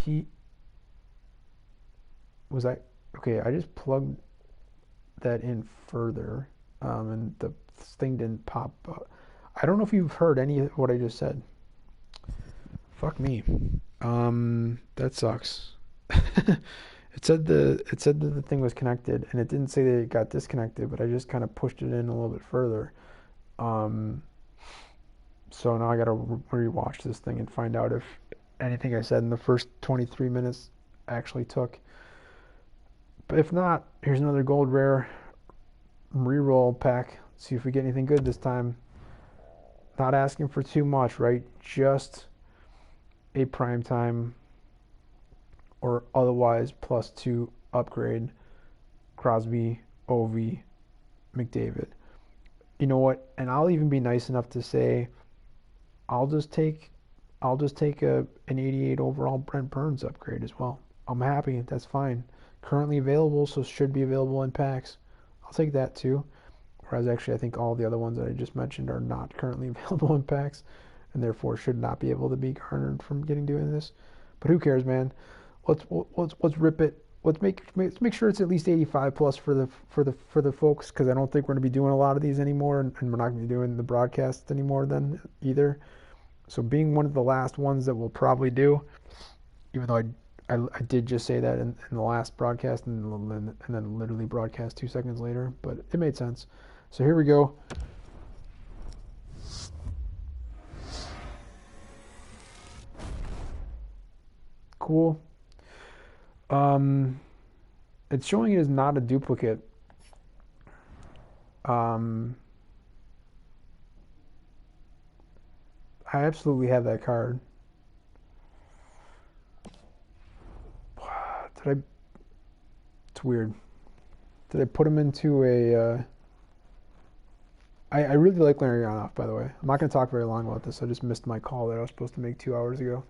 he was I okay? I just plugged that in further, and the thing didn't pop up. I don't know if you've heard any of what I just said. Fuck me. That sucks. It said that the thing was connected, and it didn't say that it got disconnected, but I just kind of pushed it in a little bit further. Um, so now I gotta rewatch this thing and find out if anything I said in the first 23 minutes actually took. But if not, here's another gold rare reroll pack. See if we get anything good this time. Not asking for too much, right? Just a prime time or otherwise +2 upgrade. Crosby, Ovi, McDavid. You know what? And I'll even be nice enough to say I'll just take an 88 overall Brent Burns upgrade as well. I'm happy. That's fine. Currently available, so should be available in packs. I'll take that too. Whereas actually, I think all the other ones that I just mentioned are not currently available in packs, and therefore should not be able to be garnered from doing this. But who cares, man? Let's rip it. Let's make sure it's at least 85 plus for the folks, because I don't think we're going to be doing a lot of these anymore, and we're not going to be doing the broadcast anymore then either. So being one of the last ones that we'll probably do, even though I did just say that in the last broadcast and then literally broadcast 2 seconds later, but it made sense. So here we go. Cool. It's showing it as not a duplicate. I absolutely have that card. Did I? It's weird. Did I put him into a? I really like Larry Yarnoff, by the way. I'm not going to talk very long about this. I just missed my call that I was supposed to make 2 hours ago.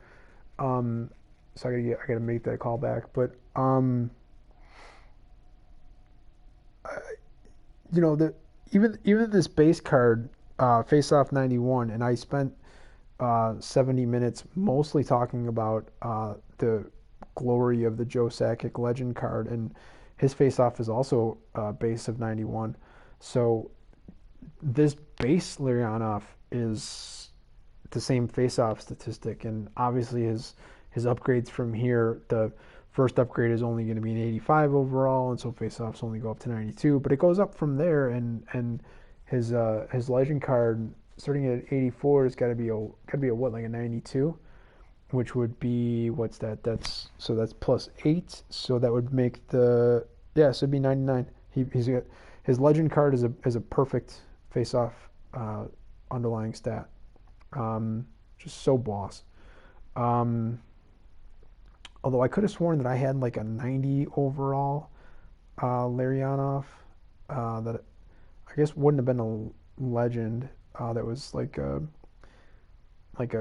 So I gotta make that call back. But you know, even this base card, Face Off 91, and I spent 70 minutes mostly talking about the glory of the Joe Sakic Legend card, and his Face Off is also base of 91. So this base Larionov is the same Face Off statistic, and obviously his upgrades from here, the first upgrade is only going to be an 85 overall, and so face-offs only go up to 92. But it goes up from there, and his legend card starting at 84 has got to be a what, like a 92, which would be, what's that? That's +8, so that would make so it'd be 99. He's got his legend card is a perfect face-off underlying stat. Just so boss. Although I could have sworn that I had like a 90 overall Larionov that I guess wouldn't have been a legend. That was like a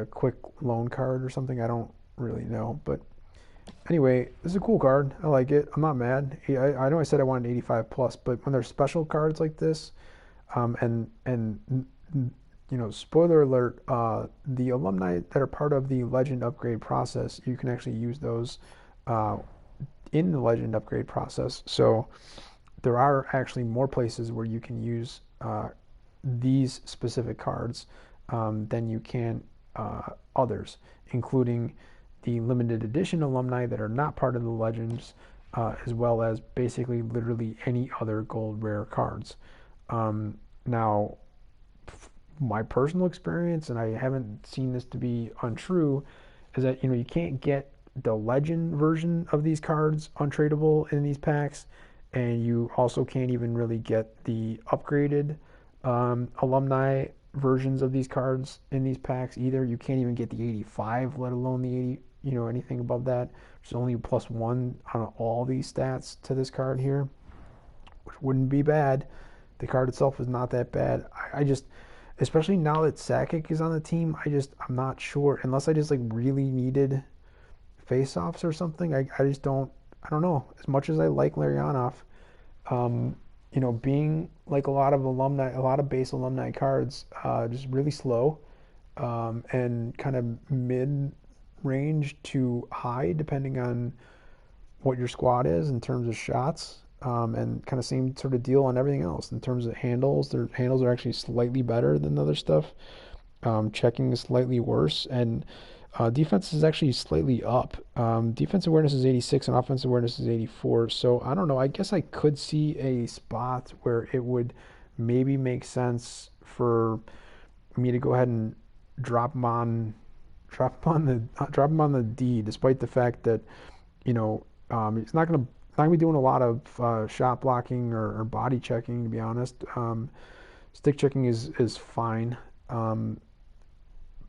quick loan card or something. I don't really know, but anyway, this is a cool card. I like it. I'm not mad. I know I said I wanted 85 plus, but when there's special cards like this, and you know, spoiler alert, the alumni that are part of the Legend upgrade process, you can actually use those in the Legend upgrade process. So there are actually more places where you can use these specific cards than you can others, including the limited edition alumni that are not part of the Legends, as well as basically literally any other gold rare cards. Now, my personal experience, and I haven't seen this to be untrue, is that, you know, you can't get the legend version of these cards untradeable in these packs, and you also can't even really get the upgraded alumni versions of these cards in these packs either. You can't even get the 85, let alone the 80, you know, anything above that. There's only +1 on all these stats to this card here, which wouldn't be bad. The card itself is not that bad. I just, especially now that Sakic is on the team, I'm not sure, unless I just like really needed face-offs or something. I don't know. As much as I like Larionov, you know, being like a lot of base alumni cards, just really slow, and kind of range to high, depending on what your squad is in terms of shots. And kind of same sort of deal on everything else in terms of handles. Their handles are actually slightly better than other stuff. Checking is slightly worse, and defense is actually slightly up. Defense awareness is 86, and offensive awareness is 84. So I don't know. I guess I could see a spot where it would maybe make sense for me to go ahead and drop him on, drop him on the D, despite the fact that you know he's not gonna be doing a lot of shot blocking or body checking. To be honest, stick checking is fine. Um,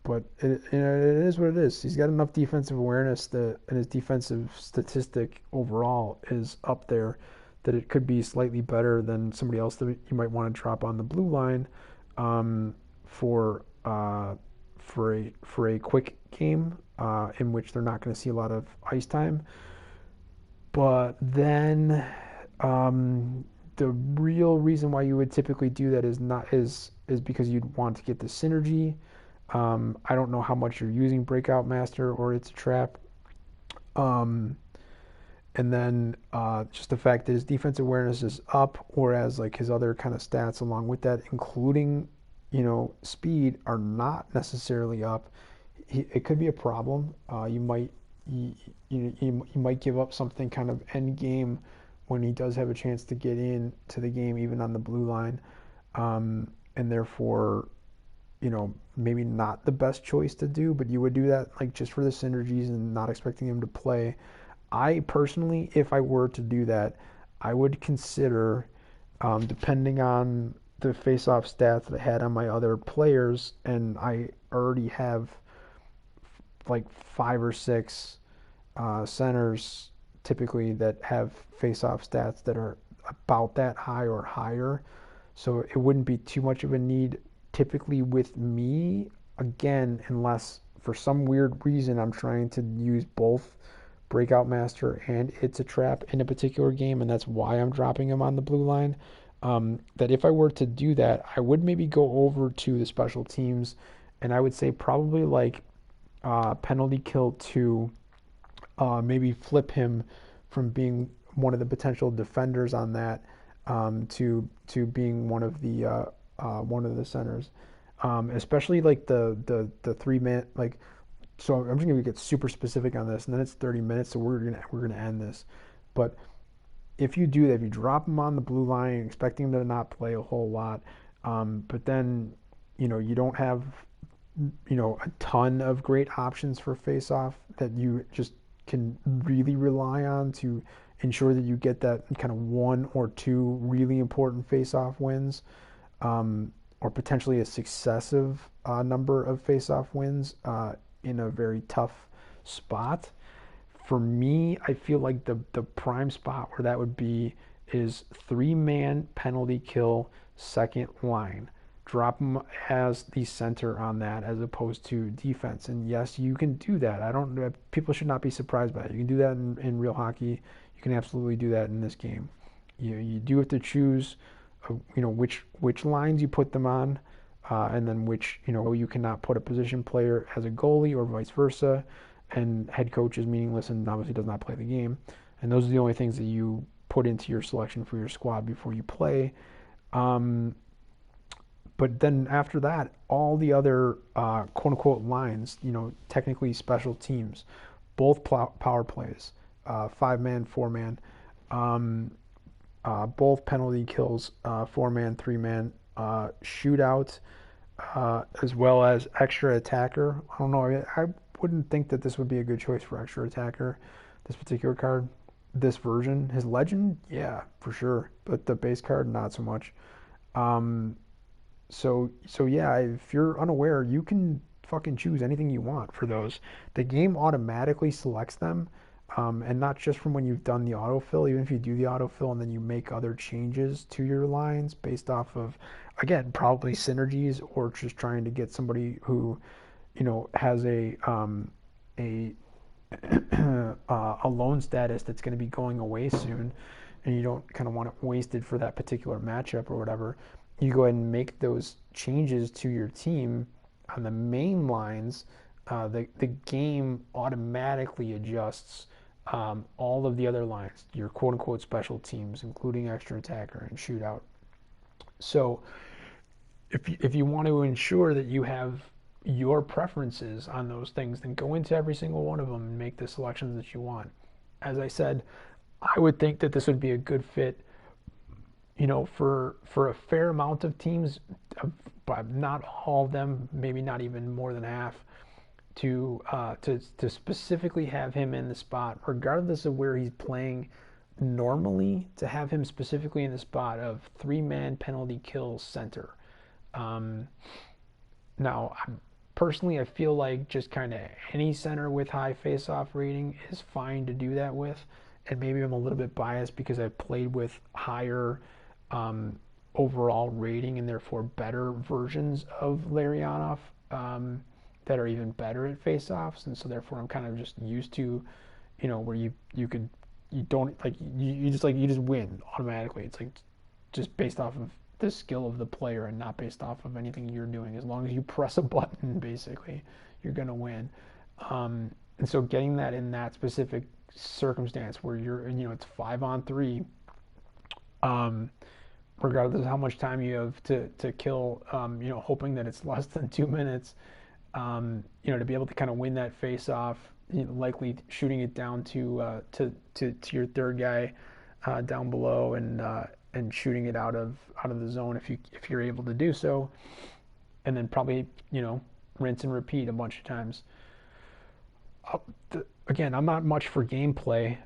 but it is what it is. He's got enough defensive awareness that, and his defensive statistic overall is up there, that it could be slightly better than somebody else that you might want to drop on the blue line um, for for a quick game in which they're not going to see a lot of ice time. But then the real reason why you would typically do that is because you'd want to get the synergy. I don't know how much you're using Breakout Master or It's a Trap. Um, and then just the fact that his defense awareness is up, whereas like his other kind of stats along with that, including speed, are not necessarily up. It could be a problem. You might give up something kind of end game when he does have a chance to get in to the game, even on the blue line, and therefore maybe not the best choice to do, but you would do that like just for the synergies and not expecting him to play. I personally, if I were to do that, I would consider, depending on the face-off stats that I had on my other players, and I already have like 5 or 6 centers typically that have face-off stats that are about that high or higher. So it wouldn't be too much of a need typically with me, again, unless for some weird reason I'm trying to use both Breakout Master and It's a Trap in a particular game, and that's why I'm dropping him on the blue line. That if I were to do that, I would maybe go over to the special teams, and I would say probably like penalty kill 2, maybe flip him from being one of the potential defenders on that to being one of the centers, especially like the 3 minute like. So I'm just gonna get super specific on this, and then it's 30 minutes, so we're gonna end this. But if you do that, if you drop him on the blue line, expecting him to not play a whole lot, but then you don't have a ton of great options for face-off that you just can really rely on to ensure that you get that kind of 1 or 2 really important face-off wins, or potentially a successive number of face-off wins in a very tough spot. For me, I feel like the prime spot where that would be is 3-man penalty kill second line. Drop him as the center on that as opposed to defense. And yes, you can do that. I don't. People should not be surprised by it. You can do that in real hockey. You can absolutely do that in this game. You do have to choose, which lines you put them on, and then which you cannot put a position player as a goalie or vice versa. And head coach is meaningless and obviously does not play the game. And those are the only things that you put into your selection for your squad before you play. But then after that, all the other quote unquote lines, technically special teams, both power plays, 5-man, 4-man, both penalty kills, 4-man, 3-man, shootout, as well as extra attacker. I don't know. I wouldn't think that this would be a good choice for extra attacker, this particular card, this version. His legend, yeah, for sure, but the base card, not so much. So yeah, if you're unaware, you can fucking choose anything you want for those. The game automatically selects them, and not just from when you've done the autofill. Even if you do the autofill and then you make other changes to your lines based off of, again, probably synergies or just trying to get somebody who, has a a loan status that's going to be going away soon, and you don't kind of want it wasted for that particular matchup or whatever. You go ahead and make those changes to your team on the main lines, the game automatically adjusts all of the other lines, your quote unquote special teams, including extra attacker and shootout. So if you want to ensure that you have your preferences on those things, then go into every single one of them and make the selections that you want. As I said, I would think that this would be a good fit, for a fair amount of teams, but not all of them, maybe not even more than half, to specifically have him in the spot, regardless of where he's playing normally, to have him specifically in the spot of three-man penalty kill center. Um, Now, personally, I feel like just kind of any center with high face-off rating is fine to do that with. And maybe I'm a little bit biased because I've played with higher um, overall rating and therefore better versions of Larionov that are even better at face-offs. And so therefore I'm kind of just used to, where you could, you don't like, you just win automatically. It's like just based off of the skill of the player and not based off of anything you're doing. As long as you press a button, basically, you're going to win. And so getting that in that specific circumstance where it's 5-on-3, um, regardless of how much time you have to kill, hoping that it's less than 2 minutes, to be able to kind of win that face off, likely shooting it down to your third guy down below and shooting it out of the zone if you're able to do so, and then probably rinse and repeat a bunch of times. Again, I'm not much for gameplay.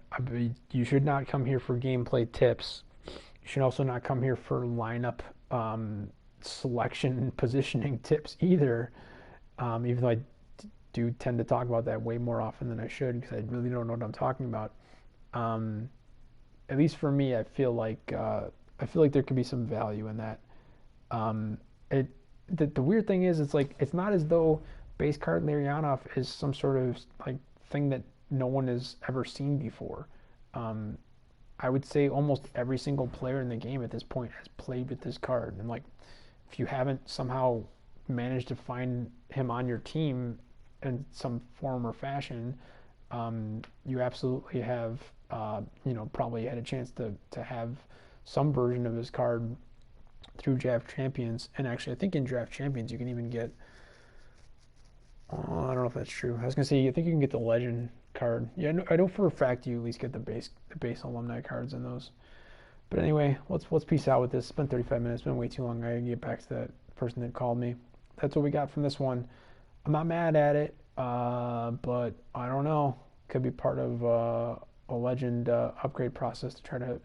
You should not come here for gameplay tips. You should also not come here for lineup selection and positioning tips either. Even though I do tend to talk about that way more often than I should because I really don't know what I'm talking about. At least for me, I feel like there could be some value in that. Um, it the weird thing is, it's not as though base card Larionov is some sort of like thing that no one has ever seen before. Um, I would say almost every single player in the game at this point has played with this card, and like if you haven't somehow managed to find him on your team in some form or fashion, you absolutely have, probably had a chance to have some version of his card through Draft Champions. And actually, I think in Draft Champions you can even get. I don't know if that's true. I was gonna say I think you can get the Legend card. Yeah, I know for a fact you at least get the base alumni cards in those. But anyway, let's peace out with this. It's been 35 minutes. It's been way too long. I gotta get back to that person that called me. That's what we got from this one. I'm not mad at it, but I don't know. Could be part of a Legend upgrade process to try to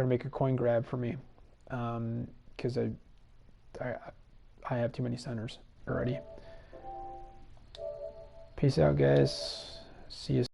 make a coin grab for me, because I I have too many centers already. Peace out, guys. See you.